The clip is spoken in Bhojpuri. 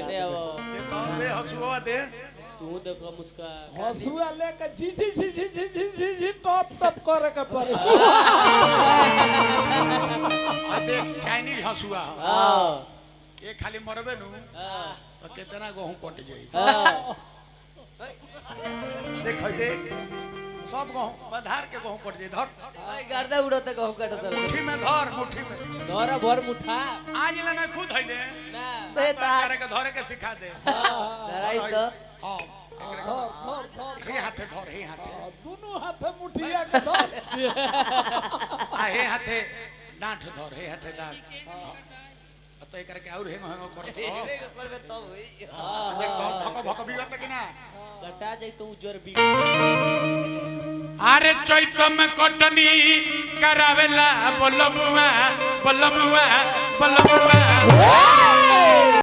एने अब दे तो दे हसुआ दे तू देखो मुस्कान हसुआ लेके जी जी जी जी जी जी जी जी टॉप टॉप करे के पड़े आ देख चाइनीज हसुआ हां ये खाली मरबे नु हां तो कितना गहूं कट जाई हां देख देख सब गहूं बधार के गहूं कट जाई धर आई गर्दा उड़ते कहू काटत मुट्ठी में धर मुट्ठी में धर भर मुठा आज ले ना खुद हइले ना धरे के धरे के सिखा दे धराई तो हां धर हे हाथे धर हे हाथे दोनों हाथे मुठिया के धर आ हे हाथे डांठ धर हे हाथे डांठ तो एक करके और हेंग हेंग कर करबे तब होई देख तो भक भक बिगत कि ना कटा जाई तो उजर भी अरे चैत में कटनी करावेला बोलबुआ बोलबुआ बोलबुआ